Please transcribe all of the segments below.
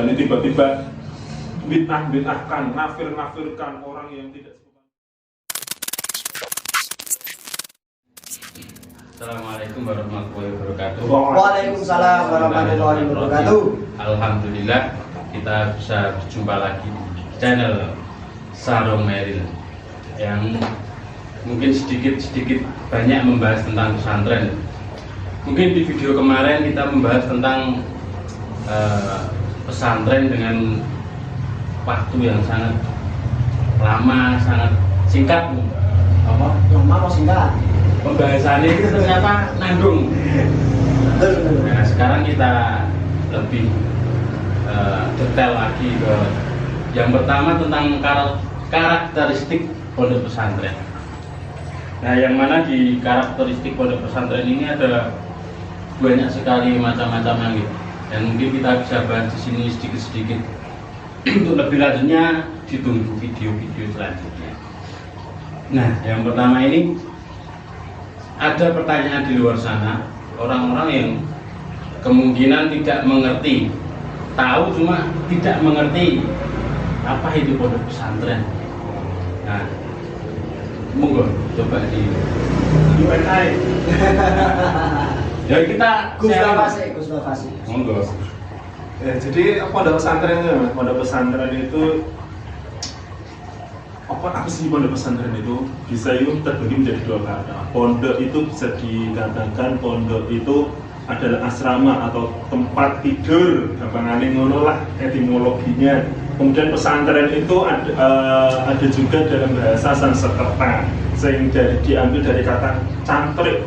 Ini tiba-tiba bid'ah-bid'ahkan, ngafir-ngafirkan orang yang tidak. Assalamualaikum warahmatullahi wabarakatuh. Waalaikumsalam warahmatullahi wabarakatuh. Alhamdulillah kita bisa berjumpa lagi di channel Sarung Meril yang mungkin sedikit banyak membahas tentang pesantren. Mungkin di video kemarin kita membahas tentang pesantren dengan waktu yang sangat lama, sangat singkat. Lama atau singkat? Pembahasannya itu ternyata nanggung. Nah, sekarang kita lebih detail lagi ke yang pertama tentang karakteristik pondok pesantren. Nah, yang mana di karakteristik pondok pesantren ini ada banyak sekali macam-macamnya gitu. Dan mungkin kita bisa bahas di sini sedikit-sedikit. Untuk lebih lanjutnya ditunggu video-video selanjutnya. Nah, yang pertama ini ada pertanyaan di luar sana, orang-orang yang kemungkinan tidak mengerti, tahu cuma tidak mengerti apa itu pondok pesantren. Nah, monggo coba di UNI. Ya kita Gus Nafasi. Monggo. Ya, jadi pondok pesantren itu apa sih pondok pesantren itu? Bisa itu terbagi menjadi dua kata. Pondok itu bisa dikatakan pondok itu adalah asrama atau tempat tidur, gampangane ngono lah etimologinya. Kemudian pesantren itu ada juga dalam bahasa Sanskerta, sehingga diambil dari kata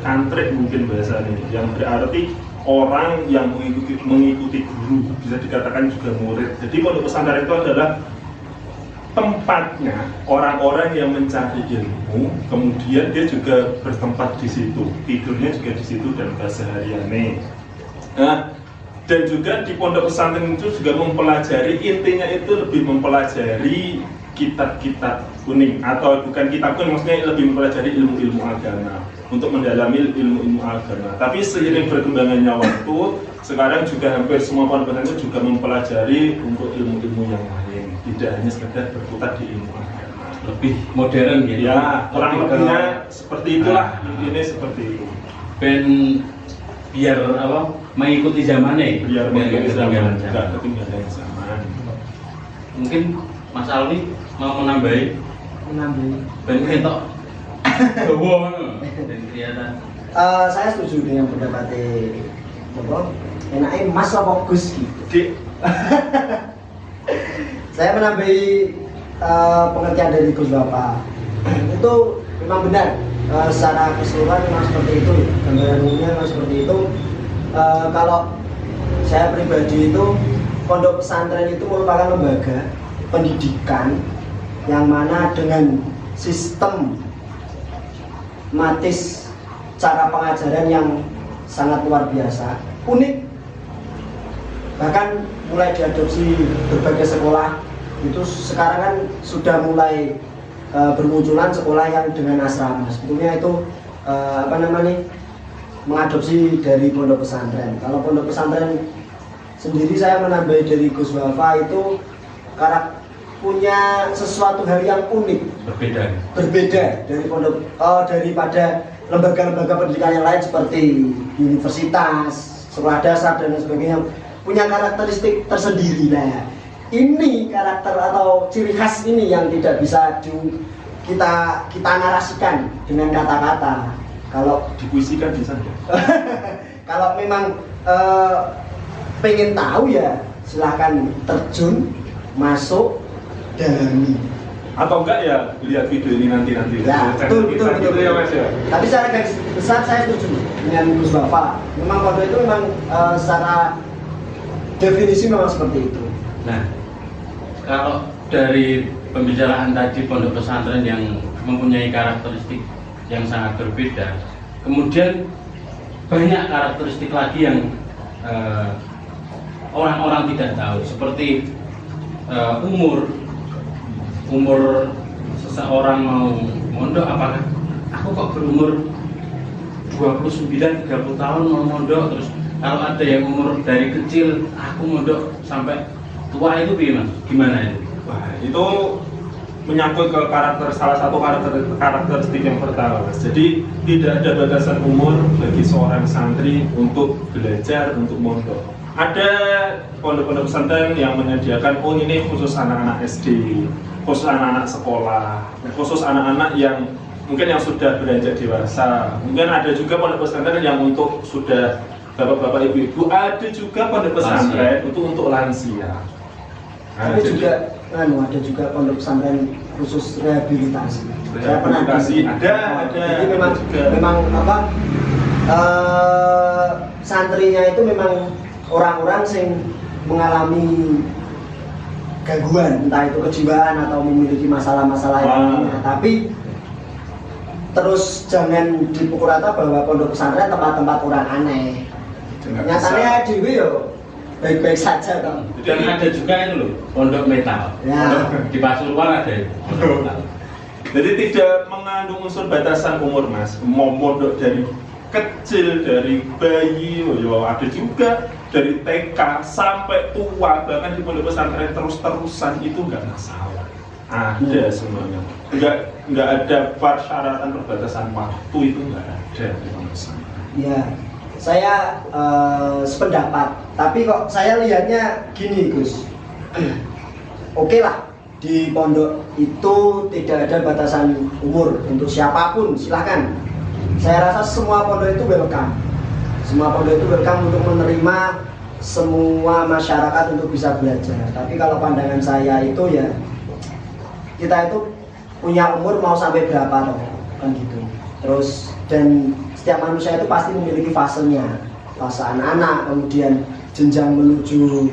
kantrik mungkin bahasanya, yang berarti orang yang mengikuti guru, bisa dikatakan juga murid. Jadi pondok pesantren itu adalah tempatnya orang-orang yang mencari ilmu, kemudian dia juga bertempat di situ, tidurnya juga di situ dan kesehariannya. Nah, dan juga di pondok pesantren itu juga mempelajari, intinya itu lebih mempelajari kitab-kitab kuning, atau bukan kitab kuning, maksudnya lebih mempelajari ilmu-ilmu agama, untuk mendalami ilmu-ilmu agama. Tapi seiring berkembangannya waktu, sekarang juga hampir semua pondok pesantren juga mempelajari untuk ilmu-ilmu yang lain, tidak hanya sekedar berkutat di ilmu agama. Lebih modern gitu. Ya, kurang lebihnya seperti itulah. Ini seperti itu. Ben biar apa? Mengikuti zamannya. Biar mengikuti zaman, zaman. tidak ketinggalan zaman. Mungkin Mas Alwi mau menambahi ben ketok. Gowo dan kelihatan. Saya setuju dengan pendapat enaknya Mas apa Gus gitu. Saya menambahi pengertian dari Gus Bapak. Itu memang benar, secara keseluruhan memang seperti itu, gambaran umumnya memang seperti itu. Kalau saya pribadi itu, pondok pesantren itu merupakan lembaga pendidikan yang mana dengan sistem matis, cara pengajaran yang sangat luar biasa, unik. Bahkan mulai diadopsi berbagai sekolah, itu sekarang kan sudah mulai bermunculan sekolah yang dengan asrama. Sebetulnya itu mengadopsi dari pondok pesantren. Kalau pondok pesantren sendiri, saya menambahi dari Gus Wafa, itu punya sesuatu hal yang unik, berbeda dari pondok daripada lembaga-lembaga pendidikan yang lain seperti universitas, sekolah dasar dan sebagainya, punya karakteristik tersendiri. Nah, ini karakter atau ciri khas ini yang tidak bisa kita narasikan dengan kata-kata. Kalau dipuisikan bisa ya? Kalau memang pengen tahu ya silahkan terjun, masuk, dalami. Atau enggak ya lihat video ini nanti. Ya, betul. Ya, Mas, ya. Tapi secara garis besar saya setuju dengan Gus Bapak. Memang pondok itu memang secara definisi memang seperti itu. Nah, kalau dari pembicaraan tadi pondok pesantren yang mempunyai karakteristik yang sangat berbeda, kemudian banyak karakteristik lagi yang orang-orang tidak tahu, seperti umur seseorang mau mondok. Apakah aku kok berumur 29-30 tahun mau mondok, terus kalau ada yang umur dari kecil aku mondok sampai tua itu gimana itu? Wah, itu menyangkut ke salah satu karakteristik yang pertama, Mas. Jadi tidak ada batasan umur bagi seorang santri untuk belajar, untuk mondok. Ada pondok-pondok pesantren yang menyediakan, oh ini khusus anak-anak SD, khusus anak-anak sekolah, khusus anak-anak yang mungkin yang sudah beranjak dewasa. Mungkin ada juga pondok pesantren yang untuk sudah bapak-bapak, ibu-ibu. Ada juga pondok pesantren untuk lansia. Ada juga ada juga pondok pesantren khusus rehabilitasi. Rehabilitasi ada. Jadi memang apa? Santrinya itu memang orang-orang yang mengalami gangguan, entah itu kejiwaan atau memiliki masalah-masalah yang lainnya. Tapi terus jangan dipukul rata bahwa pondok pesantren tempat-tempat orang aneh. Nyatanya dewi yo baik-baik saja toh. Dan ada juga itu loh, pondok metal. Ya. Di Pasuruan ada itu. Jadi tidak mengandung unsur batasan umur, Mas. Mau pondok dari kecil, dari bayi, ada juga dari TK sampai tua, bahkan di pondok pesantren terus-terusan itu nggak masalah. Ada semuanya. Nggak ada persyaratan perbatasan waktu, itu nggak ada di pondok pesantren. Ya, saya sependapat. Tapi kok saya lihatnya gini, Gus. Oke lah, di pondok itu tidak ada batasan umur untuk siapapun, silakan. Saya rasa semua pondok itu welcome. Semua pondok itu welcome untuk menerima semua masyarakat untuk bisa belajar. Tapi kalau pandangan saya itu ya, kita itu punya umur mau sampai berapa loh, kan gitu. Terus dan setiap manusia itu pasti memiliki fasenya, fase anak-anak, kemudian jenjang menuju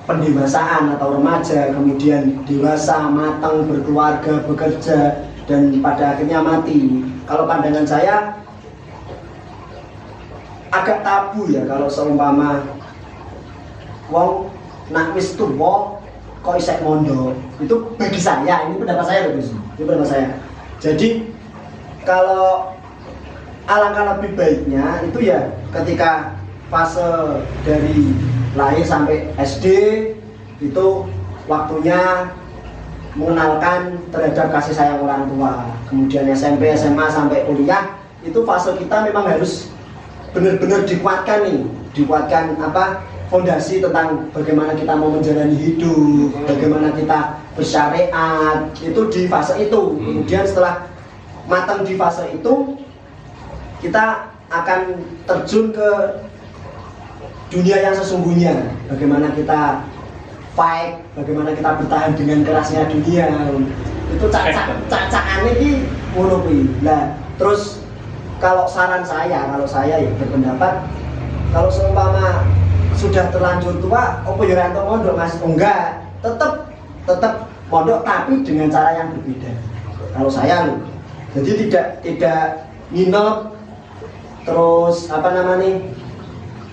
pendewasaan atau remaja, kemudian dewasa, matang, berkeluarga, bekerja, dan pada akhirnya mati. Kalau pandangan saya agak tabu ya kalau seumpama wong nak wis tuwa kok isek mondok. Itu bagi saya, ini pendapat saya loh, Gus. Ini pendapat saya. Jadi kalau alangkah lebih baiknya itu ya ketika fase dari lahir sampai SD itu waktunya mengenalkan terhadap kasih sayang orang tua. Kemudian SMP, SMA sampai kuliah itu fase kita memang harus benar-benar dikuatkan nih, dikuatkan apa fondasi tentang bagaimana kita mau menjalani hidup, bagaimana kita bersyariat itu di fase itu. Kemudian setelah matang di fase itu kita akan terjun ke dunia yang sesungguhnya, bagaimana kita fight, bagaimana kita bertahan dengan kerasnya dunia. Itu cacak-cacakannya ini ngono kuwi. Nah, terus kalau saran saya, ya berpendapat kalau seumpama sudah terlanjur tua, opo yo ora entuk mondok, Mas? Oh, enggak, tetap mondok tapi dengan cara yang berbeda. Kalau saya loh. Jadi tidak nginep terus apa namanya?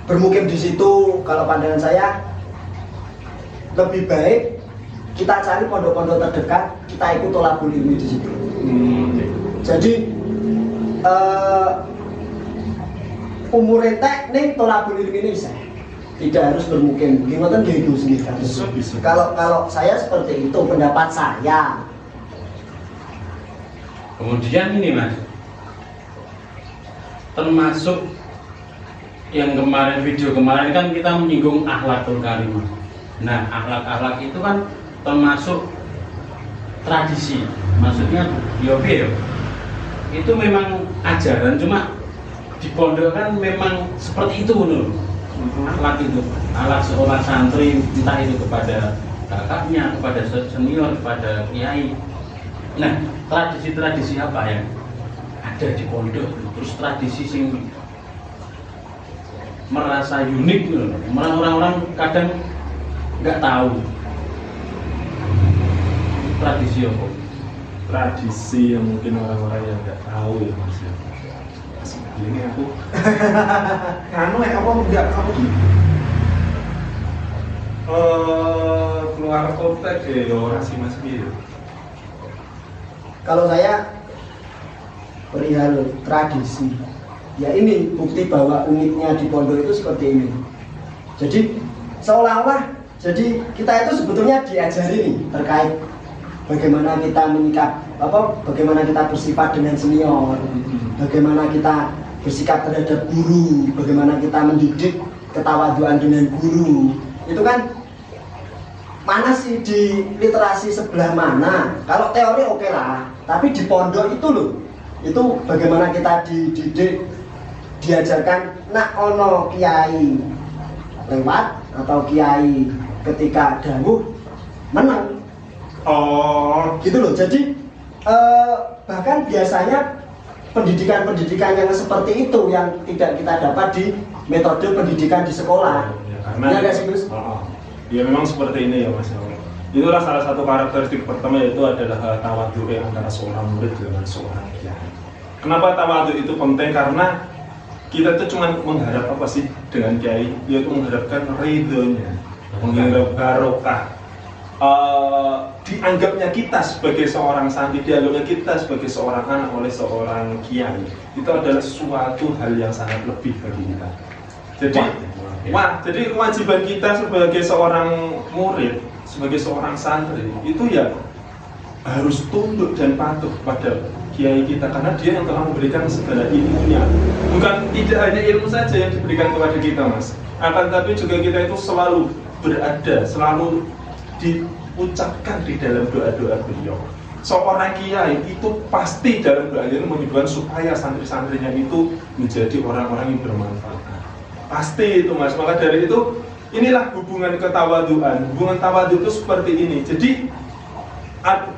Bermukim di situ. Kalau pandangan saya lebih baik kita cari pondok-pondok terdekat, kita ikut tolabul ilmi di situ. Jadi umur entek nih tolabul ilmi ini bisa, tidak harus bermukim. Gimana dia itu sendiri kan? Bisa. Kalau saya seperti itu pendapat saya. Kemudian ini Mas, termasuk yang video kemarin kan kita menyinggung akhlakul karimah. Nah, akhlak-akhlak itu kan termasuk tradisi. Maksudnya yo itu memang ajaran, cuma di pondok kan memang seperti itu loh. Akhlak itu, akhlak seorang santri, entah itu kepada kakaknya, kepada senior, kepada kiai. Nah, tradisi-tradisi apa yang ada di pondok? Terus tradisi sing merasa unik loh. Orang-orang kadang nggak tahu tradisi apa. Tradisi yang mungkin orang-orang yang nggak tahu ya, Mas. Ini aku apa enggak kamu keluar konteks ya orang sih Mas gitu. Kalau saya perihal tradisi, ya ini bukti bahwa uniknya di pondok itu seperti ini. Jadi seolah-olah Jadi kita itu sebetulnya diajari nih terkait bagaimana kita bagaimana kita bersifat dengan senior, bagaimana kita bersikap terhadap guru, bagaimana kita mendidik ketawaduan dengan guru. Itu kan mana sih di literasi sebelah mana? Kalau teori oke lah, tapi di pondok itu loh, itu bagaimana kita dididik, diajarkan nak ono kiai lewat atau kiai ketika dawuh menang. Oh, gitu loh. Jadi bahkan biasanya pendidikan yang seperti itu yang tidak kita dapat di metode pendidikan di sekolah. Karena nggak sih, Gus? Ya memang seperti ini ya Mas. Itulah salah satu karakteristik pertama, yaitu adalah tawadhu antara seorang murid dengan seorang kiai. Kenapa tawadhu itu penting? Karena kita itu cuma mengharap apa sih dengan kiai? Yaitu mengharapkan ridhonya, mengharap barokah. Dianggapnya kita sebagai seorang santri, dianggapnya kita sebagai seorang anak oleh seorang kiai, itu adalah suatu hal yang sangat lebih bagi kita. Jadi kewajiban kita sebagai seorang murid, sebagai seorang santri itu ya harus tunduk dan patuh pada kiai kita, karena dia yang telah memberikan segala ilmunya. Bukan tidak hanya ilmu saja yang diberikan kepada kita, Mas, akan tapi juga kita itu selalu berada, selalu diucapkan di dalam doa-doa beliau. Seorang kiai itu pasti dalam doanya itu menyebutkan supaya santri-santrinya itu menjadi orang-orang yang bermanfaat. Pasti itu, Mas. Maka dari itu inilah hubungan ketawaduan. Hubungan tawadhu itu seperti ini. Jadi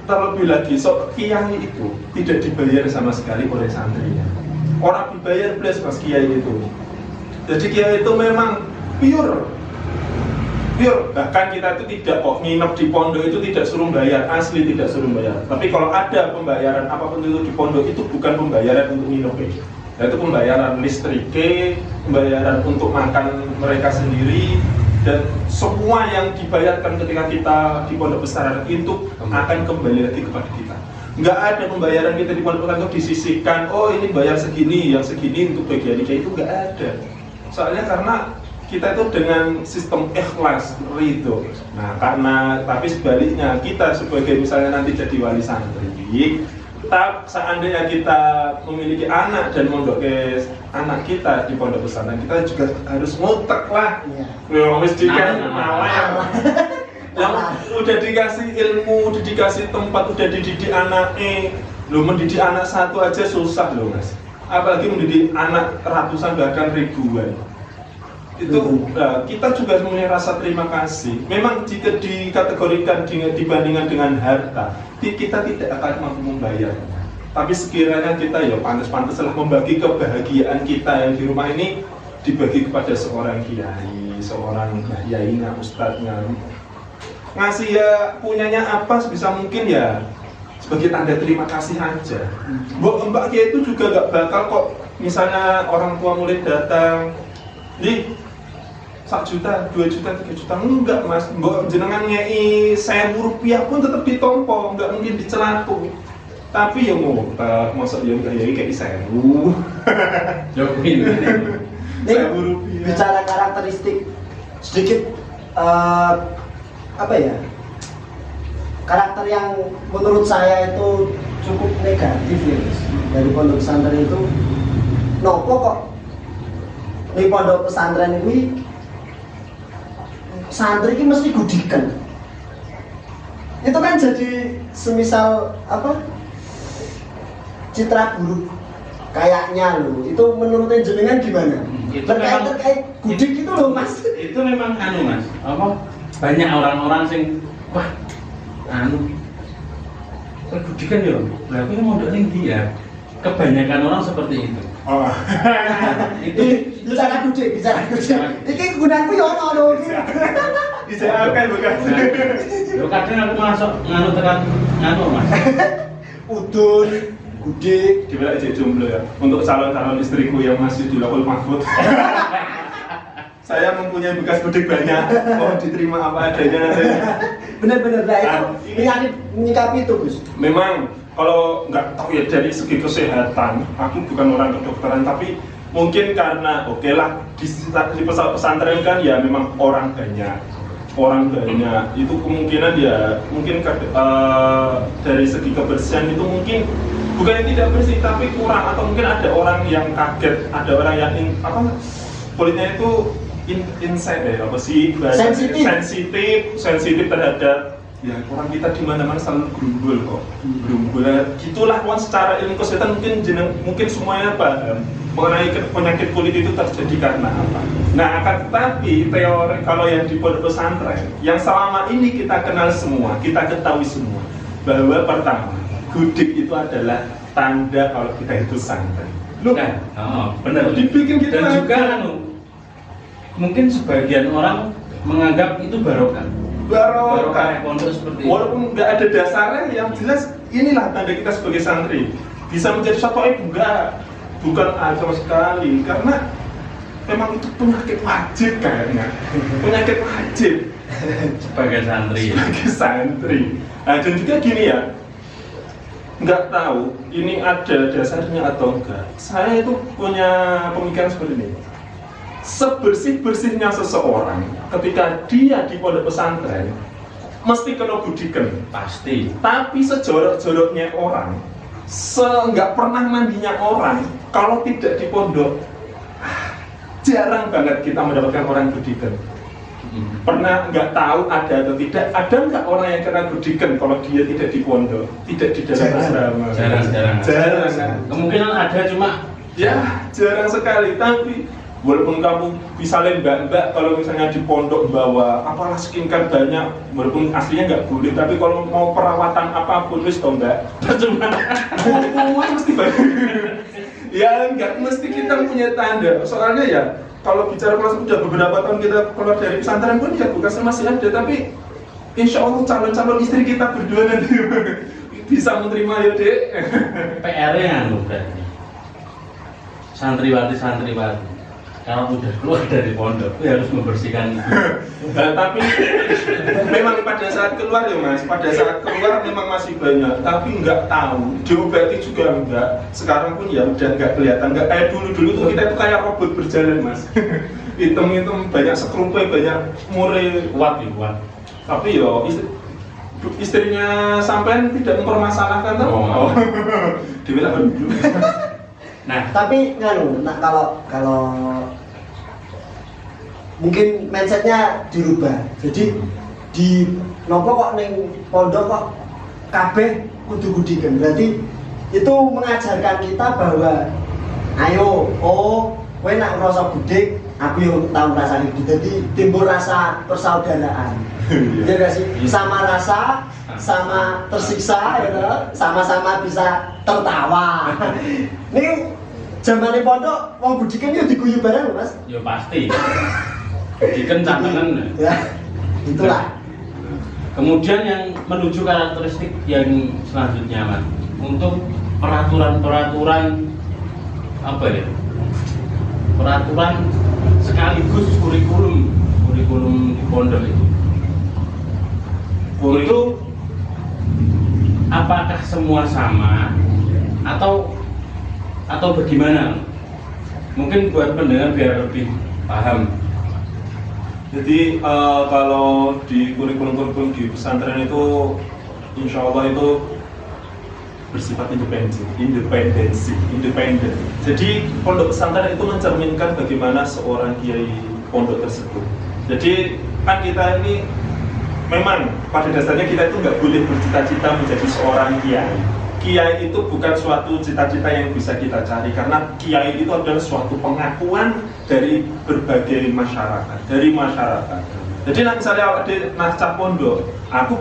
terlebih lagi kiai itu tidak dibayar sama sekali oleh santrinya. Orang dibayar plus Mas kiai itu. Jadi kiai itu memang pure. Bahkan kita itu tidak kok nginep di pondok itu tidak suruh bayar, asli tidak suruh bayar. Tapi kalau ada pembayaran apapun itu di pondok, itu bukan pembayaran untuk nginep, yaitu pembayaran listrik, pembayaran untuk makan mereka sendiri, dan semua yang dibayarkan ketika kita di pondok pesantren itu akan kembali lagi kepada kita. Nggak ada pembayaran kita di pondok pesantren disisihkan, oh ini bayar segini, yang segini untuk bagian kiai, itu nggak ada. Soalnya karena kita itu dengan sistem ikhlas, ridho. Nah, tapi sebaliknya kita sebagai misalnya nanti jadi wali santri, seandainya kita memiliki anak dan mondok ke anak kita di pondok pesantren, kita juga harus ngutek lah. Yang udah dikasih ilmu, udah dikasih tempat, udah dididik anaknya. Mendidik anak satu aja susah loh, Mas. Apalagi mendidik anak ratusan bahkan ribuan. Itu kita juga mempunyai rasa terima kasih. Memang jika dikategorikan dibandingkan dengan harta, kita tidak akan mampu membayar. Tapi sekiranya kita ya pantas-pantaslah membagi kebahagiaan kita yang di rumah ini dibagi kepada seorang kiai, seorang yainya, ustadznya. Ngasih ya punyanya apa sebisa mungkin ya sebagai tanda terima kasih aja. Mbak kiai itu juga gak bakal kok misalnya orang tua murid datang, nih 1 juta, 2 juta, 3 juta, enggak Mas, mbok jenengan ngei 1.000 rupiah pun tetap ditompo, enggak mungkin dicelaku. Tapi ya mau, masuk ya kayak 1.000. Jokin. Nih, bicara karakteristik sedikit karakter yang menurut saya itu cukup negatif ya, dari pondok pesantren itu. Nopo kok di pondok pesantren ini santri ini mesti gudikan. Itu kan jadi semisal citra buruk kayaknya loh. Itu menurut jenengan gimana? Terkait gudik itu loh, Mas. Itu memang Mas. Banyak orang-orang sing gudikan ya. Berarti mondok ning dia. Kebanyakan orang seperti itu. Oh. Itu bicara gudik. Iki gunanku ya ono lho. Diseakan bukan. Yo kadang aku masuk tekan Mas. Udun, gudik, Dibelak aja jomblo ya. Untuk calon-calon istriku yang masih di Lahul Mahfud. Saya mempunyai bekas gudik banyak. Oh, diterima apa adanya. Bener-bener lah itu. Menyikapi itu, Gus. Memang kalau nggak tahu ya dari segi kesehatan, aku bukan orang kedokteran, tapi mungkin karena oke lah di pesantren kan ya memang orang banyak. orang banyak, itu kemungkinan ya mungkin dari segi kebersihan itu mungkin bukan yang tidak bersih tapi kurang, atau mungkin ada orang yang kaget, ada orang yang kulitnya itu insight ya apa sih sensitif terhadap ya orang kita di mana-mana selalu gerumbul kok, gerumbul. Gitulah secara ilmu kesehatan mungkin semuanya paham mengenai penyakit kulit itu terjadi karena apa. Nah, akan tetapi teori kalau yang di pondok pesantren yang selama ini kita kenal semua, kita ketahui semua bahwa pertama gudik itu adalah tanda kalau kita itu santri. Nah, benar. Dibikin gitu dan juga mungkin sebagian orang menganggap itu barokah pondok seperti itu. Walaupun nggak ada dasarnya, yang jelas inilah tanda kita sebagai santri. Bisa menjadi satu bukan sama sekali, karena memang itu penyakit wajib kayaknya. Penyakit wajib sebagai santri. Nah, dan juga gini ya, nggak tahu ini ada dasarnya atau enggak. Saya itu punya pemikiran seperti ini. Sebersih-bersihnya seseorang ketika dia di pondok pesantren mesti kena budikan, pasti. Tapi sejorok-joroknya orang, nggak pernah mandinya orang, kalau tidak di pondok, jarang banget kita mendapatkan orang budikan. Pernah nggak tahu ada atau tidak, ada nggak orang yang kena budikan kalau dia tidak di pondok, tidak di dalam asrama? Jarang. Kemungkinan ada, cuma ya jarang sekali. Tapi walaupun kamu misalnya mbak kalau misalnya di pondok bawa apalah skincare banyak, walaupun aslinya nggak boleh, tapi kalau mau perawatan apapun wis toh mbak, cuma mesti banyak. Ya nggak mesti kita punya tanda, soalnya ya kalau bicara kelas udah beberapa tahun kita keluar dari pesantren pun ya bukan masih ada, tapi insya Allah calon-calon istri kita berdua nanti bisa menerima ya dek. PR-nya berarti santriwati kalau udah keluar dari pondok itu harus membersihkan itu. Nah, tapi memang pada saat keluar ya mas, pada saat keluar memang masih banyak, tapi nggak tahu diobati juga enggak. Sekarang pun ya udah nggak kelihatan, nggak kayak dulu tuh kita itu kayak robot berjalan mas. Hitam banyak sekrumpai, banyak mure kuat. Tapi yo istrinya sampean tidak mempermasalahkan tuh. Oh. Dibilang dulu. Nah, tapi kalau mungkin mindsetnya dirubah. Jadi di nopo kok neng pondok kok kabeh kudu budikan. Berarti itu mengajarkan kita bahwa ayo, kowe nak ngerasa budik, aku yo tahu rasane budik. Jadi timbul rasa persaudaraan. Iya gak sih? Sama rasa, sama tersiksa, ya, sama-sama bisa tertawa. Ini zaman pondok, wong budikan yo diguyu bareng loh mas. Ya pasti. Budikan tantangan. Ya, itulah. Kemudian yang menuju karakteristik yang selanjutnya mas, untuk peraturan apa ya? Peraturan sekaligus kurikulum di pondok itu. Itu apakah semua sama atau bagaimana? Mungkin buat pendengar biar lebih paham. Jadi kalau di kurikulum di pesantren itu insya Allah itu bersifat independen. Jadi pondok pesantren itu mencerminkan bagaimana seorang kiai pondok tersebut. Jadi kan kita ini memang pada dasarnya kita itu nggak boleh bercita-cita menjadi seorang kiai. Kiai itu bukan suatu cita-cita yang bisa kita cari, karena kiai itu adalah suatu pengakuan dari berbagai masyarakat, Jadi misalnya ada pondok, aku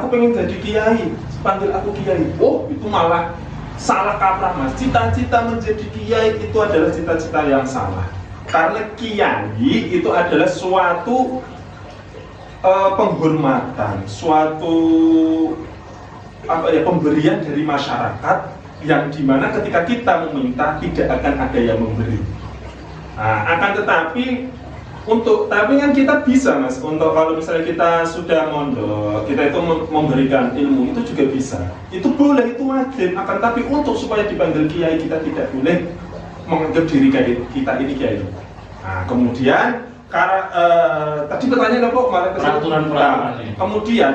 pengen jadi kiai, panggil aku kiai. Oh, itu malah salah kaprah mas. Cita-cita menjadi kiai itu adalah cita-cita yang salah. Karena kiai itu adalah suatu penghormatan, suatu pemberian dari masyarakat yang dimana ketika kita meminta tidak akan ada yang memberi. Nah, akan tetapi tapi kan kita bisa mas, untuk kalau misalnya kita sudah mondok, kita itu memberikan ilmu itu juga bisa. Itu boleh, itu wajib. Akan tapi untuk supaya dipanggil kiai kita tidak boleh menganggap diri kita ini kiai. Nah, kemudian tadi pertanyaan apa kemarin? Peraturan ini. Kemudian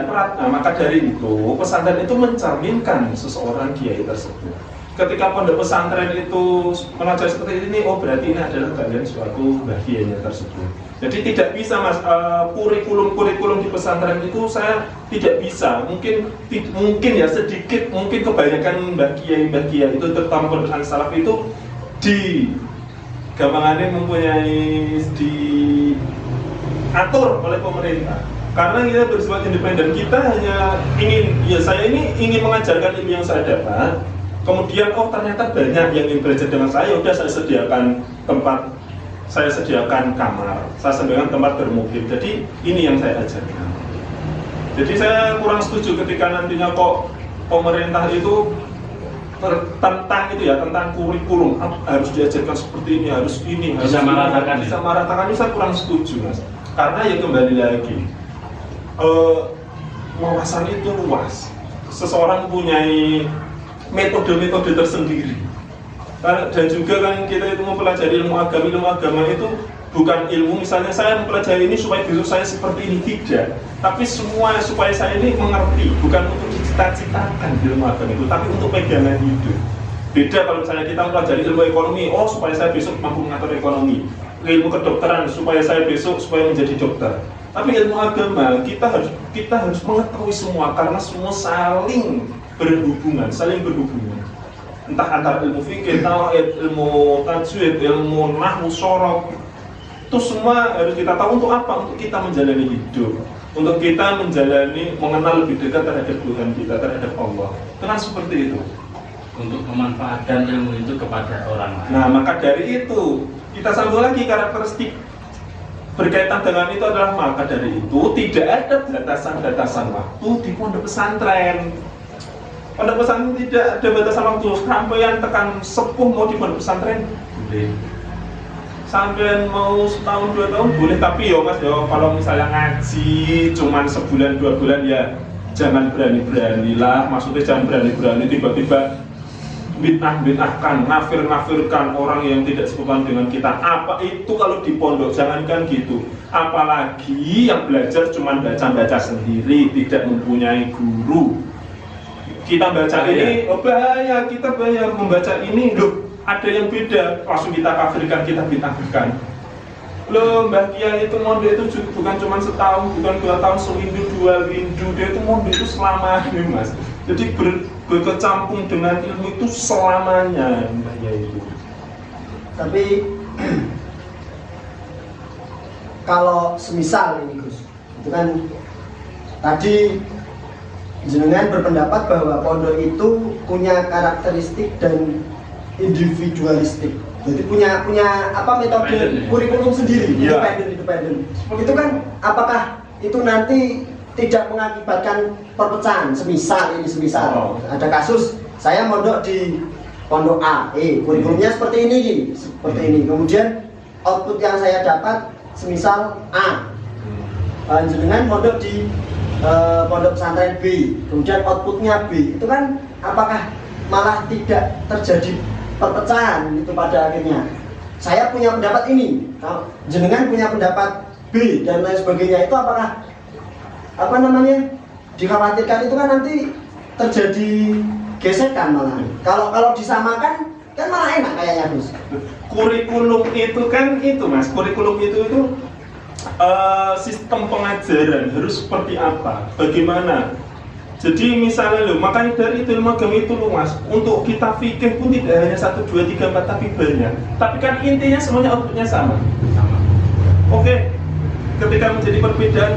maka dari itu pesantren itu mencerminkan seseorang kiai tersebut. Ketika pondok pesantren itu mengajar seperti ini, oh berarti ini adalah bagian suatu bagiannya tersebut. Jadi tidak bisa mas, kurikulum di pesantren itu saya tidak bisa. Mungkin ya sedikit, mungkin kebanyakan mbah kiai itu terutama pondok salaf itu di gampangannya mempunyai diatur oleh pemerintah. Karena kita bersifat independen, kita hanya saya ingin mengajarkan ilmu yang saya dapat. Kemudian ternyata banyak yang ingin belajar dengan saya, udah saya sediakan tempat, saya sediakan kamar, saya sediakan tempat bermukim. Jadi ini yang saya ajarkan. Jadi saya kurang setuju ketika nantinya kok pemerintah itu tentang kurikulum harus diajarkan seperti ini, harus bisa meratakan. Bisa meratakan, ini saya kurang setuju mas. Karena ya kembali lagi, wawasan itu luas. Seseorang mempunyai metode-metode tersendiri. Dan juga kan kita itu mempelajari ilmu agama itu bukan ilmu misalnya saya mempelajari ini supaya besok saya seperti ini, tidak. Tapi semua supaya saya ini mengerti, bukan untuk dicita-citakan ilmu agama itu, tapi untuk pegangan hidup. Beda kalau misalnya kita mempelajari ilmu ekonomi, supaya saya besok mampu mengatur ekonomi. Ilmu kedokteran supaya saya besok menjadi dokter. Tapi ilmu agama kita harus mengetahui semua karena semua saling berhubungan. Entah antara ilmu fikih, ilmu tajwid, ilmu nahwu, sorof, itu semua harus kita tahu untuk apa? Untuk kita menjalani hidup, untuk kita mengenal lebih dekat terhadap Tuhan kita, terhadap Allah. Itu kan seperti itu. Untuk memanfaatkan ilmu itu kepada orang lain. Nah, maka dari itu kita sambung lagi karakteristik berkaitan dengan itu adalah maka dari itu tidak ada batasan-batasan waktu di pondok pesantren. Pondok pesantren tidak ada batasan waktu. Sampeyan tekan sepuh mau di pondok pesantren boleh. Sampeyan mau setahun 2 tahun boleh, tapi mas kalau misalnya ngaji cuman sebulan 2 bulan ya jangan berani-beranilah. Maksudnya jangan berani-berani tiba-tiba bid'ahkan, ngafirkan orang yang tidak serupa dengan kita. Apa itu kalau di pondok, jangankan gitu. Apalagi yang belajar cuma baca-baca sendiri, tidak mempunyai guru. Kita baca ini, bahaya, kita bahaya membaca ini, ada yang beda, langsung kita kafirkan, kita bid'ahkan. Mbah Kiai itu mondok itu bukan cuma setahun, bukan 2 tahun, sewindu 2 windu, dia itu mondok itu selamanya mas. Jadi berkecampung dengan ilmu itu selamanya Mbah Kiai itu. Tapi kalau semisal ini Gus, itu kan tadi jenengan berpendapat bahwa pondok itu punya karakteristik dan individualistik. Jadi punya metode kurikulum sendiri, independen. Itu kan apakah itu nanti tidak mengakibatkan perpecahan? Semisal ada kasus saya mondok di pondok A, kurikulumnya seperti ini. Kemudian output yang saya dapat semisal A. Jenengan mondok di pondok pesantren B, kemudian outputnya B. Itu kan apakah malah tidak terjadi perpecahan itu pada akhirnya? Saya punya pendapat ini, jenengan punya pendapat B dan lain sebagainya. Itu apakah dikhawatirkan itu kan nanti terjadi gesekan malah. Kalau disamakan kan malah enak kayaknya Gus. Kurikulum itu kan itu mas, kurikulum itu sistem pengajaran harus seperti apa, bagaimana. Jadi misalnya makanya dari itu ilmu agama itu mas, untuk kita fikih pun tidak hanya 1, 2, 3, 4 tapi banyak. Tapi kan intinya semuanya outputnya sama. Oke, ketika menjadi perbedaan